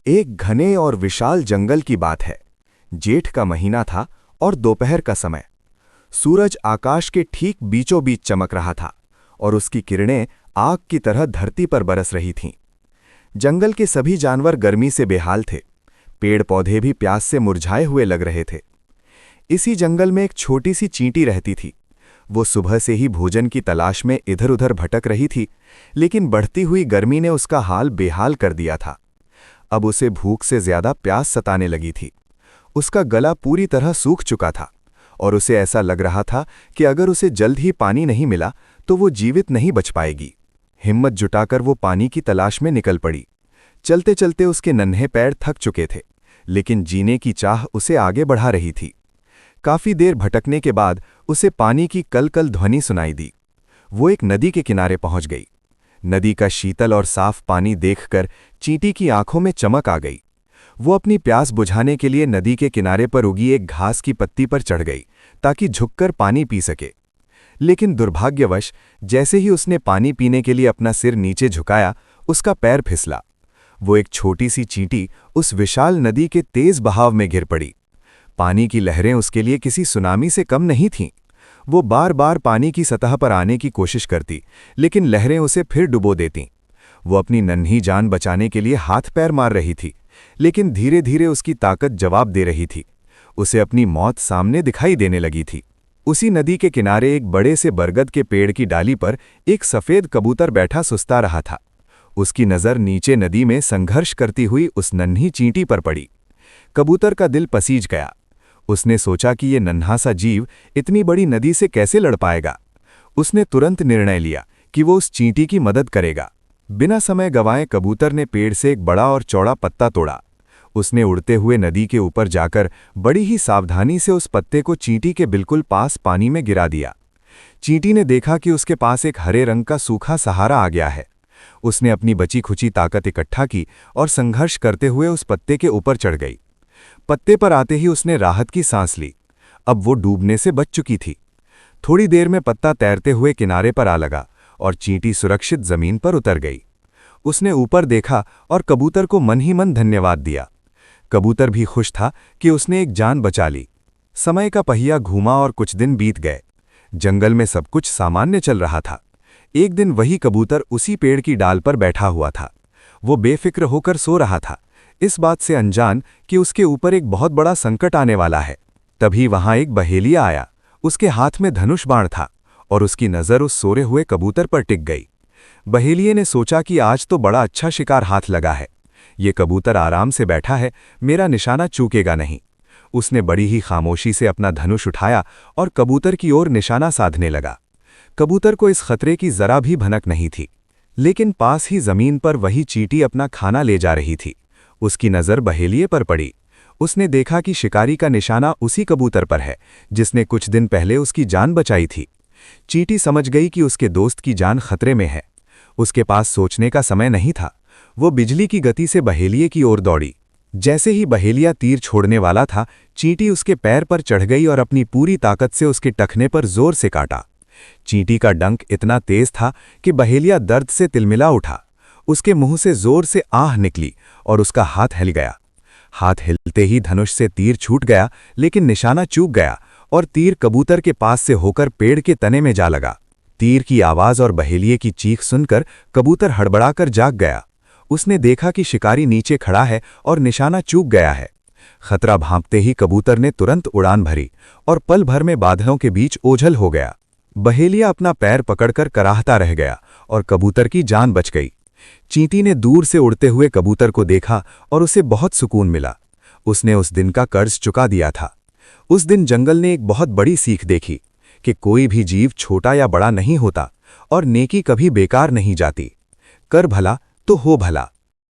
एक घने और विशाल जंगल की बात है। जेठ का महीना था और दोपहर का समय। सूरज आकाश के ठीक बीचों बीच चमक रहा था और उसकी किरणें आग की तरह धरती पर बरस रही थीं। जंगल के सभी जानवर गर्मी से बेहाल थे। पेड़ पौधे भी प्यास से मुरझाए हुए लग रहे थे। इसी जंगल में एक छोटी सी चींटी रहती थी। वो सुबह से ही भोजन की तलाश में इधर उधर भटक रही थी, लेकिन बढ़ती हुई गर्मी ने उसका हाल बेहाल कर दिया था। अब उसे भूख से ज्यादा प्यास सताने लगी थी। उसका गला पूरी तरह सूख चुका था और उसे ऐसा लग रहा था कि अगर उसे जल्द ही पानी नहीं मिला तो वो जीवित नहीं बच पाएगी। हिम्मत जुटाकर वो पानी की तलाश में निकल पड़ी। चलते चलते उसके नन्हे पैर थक चुके थे, लेकिन जीने की चाह उसे आगे बढ़ा रही थी। काफी देर भटकने के बाद उसे पानी की कल-कल ध्वनि सुनाई दी। वो एक नदी के किनारे पहुंच गई। नदी का शीतल और साफ पानी देखकर चींटी की आंखों में चमक आ गई। वो अपनी प्यास बुझाने के लिए नदी के किनारे पर उगी एक घास की पत्ती पर चढ़ गई ताकि झुककर पानी पी सके। लेकिन दुर्भाग्यवश जैसे ही उसने पानी पीने के लिए अपना सिर नीचे झुकाया, उसका पैर फिसला। वो एक छोटी सी चींटी उस विशाल नदी के तेज बहाव में गिर पड़ी। पानी की लहरें उसके लिए किसी सुनामी से कम नहीं थीं। वो बार बार पानी की सतह पर आने की कोशिश करती, लेकिन लहरें उसे फिर डुबो देतीं। वो अपनी नन्ही जान बचाने के लिए हाथ पैर मार रही थी, लेकिन धीरे धीरे उसकी ताकत जवाब दे रही थी। उसे अपनी मौत सामने दिखाई देने लगी थी। उसी नदी के किनारे एक बड़े से बरगद के पेड़ की डाली पर एक सफेद कबूतर बैठा सुस्ता रहा था। उसकी नज़र नीचे नदी में संघर्ष करती हुई उस नन्ही चींटी पर पड़ी। कबूतर का दिल पसीज गया। उसने सोचा कि ये नन्हा सा जीव इतनी बड़ी नदी से कैसे लड़ पाएगा। उसने तुरंत निर्णय लिया कि वो उस चींटी की मदद करेगा। बिना समय गंवाए कबूतर ने पेड़ से एक बड़ा और चौड़ा पत्ता तोड़ा। उसने उड़ते हुए नदी के ऊपर जाकर बड़ी ही सावधानी से उस पत्ते को चींटी के बिल्कुल पास पानी में गिरा दिया। चींटी ने देखा कि उसके पास एक हरे रंग का सूखा सहारा आ गया है। उसने अपनी बची खुची ताकत इकट्ठा की और संघर्ष करते हुए उस पत्ते के ऊपर चढ़ गई। पत्ते पर आते ही उसने राहत की सांस ली। अब वो डूबने से बच चुकी थी। थोड़ी देर में पत्ता तैरते हुए किनारे पर आ लगा और चींटी सुरक्षित जमीन पर उतर गई। उसने ऊपर देखा और कबूतर को मन ही मन धन्यवाद दिया। कबूतर भी खुश था कि उसने एक जान बचा ली। समय का पहिया घूमा और कुछ दिन बीत गए। जंगल में सब कुछ सामान्य चल रहा था। एक दिन वही कबूतर उसी पेड़ की डाल पर बैठा हुआ था। वो बेफिक्र होकर सो रहा था, इस बात से अनजान कि उसके ऊपर एक बहुत बड़ा संकट आने वाला है। तभी वहां एक बहेलिया आया। उसके हाथ में धनुष बाण था और उसकी नज़र उस सोरे हुए कबूतर पर टिक गई। बहेलिये ने सोचा कि आज तो बड़ा अच्छा शिकार हाथ लगा है। ये कबूतर आराम से बैठा है, मेरा निशाना चूकेगा नहीं। उसने बड़ी ही खामोशी से अपना धनुष उठाया और कबूतर की ओर निशाना साधने लगा। कबूतर को इस खतरे की जरा भी भनक नहीं थी, लेकिन पास ही जमीन पर वही चींटी अपना खाना ले जा रही थी। उसकी नज़र बहेलिये पर पड़ी। उसने देखा कि शिकारी का निशाना उसी कबूतर पर है जिसने कुछ दिन पहले उसकी जान बचाई थी। चींटी समझ गई कि उसके दोस्त की जान खतरे में है। उसके पास सोचने का समय नहीं था। वो बिजली की गति से बहेलिये की ओर दौड़ी। जैसे ही बहेलिया तीर छोड़ने वाला था, चींटी उसके पैर पर चढ़ गई और अपनी पूरी ताकत से उसके टखने पर जोर से काटा। चींटी का डंक इतना तेज था कि बहेलिया दर्द से तिलमिला उठा। उसके मुंह से जोर से आह निकली और उसका हाथ हिल गया। हाथ हिलते ही धनुष से तीर छूट गया, लेकिन निशाना चूक गया और तीर कबूतर के पास से होकर पेड़ के तने में जा लगा। तीर की आवाज और बहेलिये की चीख सुनकर कबूतर हड़बड़ाकर जाग गया। उसने देखा कि शिकारी नीचे खड़ा है और निशाना चूक गया है। खतरा भांपते ही कबूतर ने तुरंत उड़ान भरी और पल भर में बादलों के बीच ओझल हो गया। बहेलिया अपना पैर पकड़कर कराहता रह गया और कबूतर की जान बच गई। चींटी ने दूर से उड़ते हुए कबूतर को देखा और उसे बहुत सुकून मिला। उसने उस दिन का कर्ज चुका दिया था। उस दिन जंगल ने एक बहुत बड़ी सीख देखी कि कोई भी जीव छोटा या बड़ा नहीं होता और नेकी कभी बेकार नहीं जाती। कर भला तो हो भला।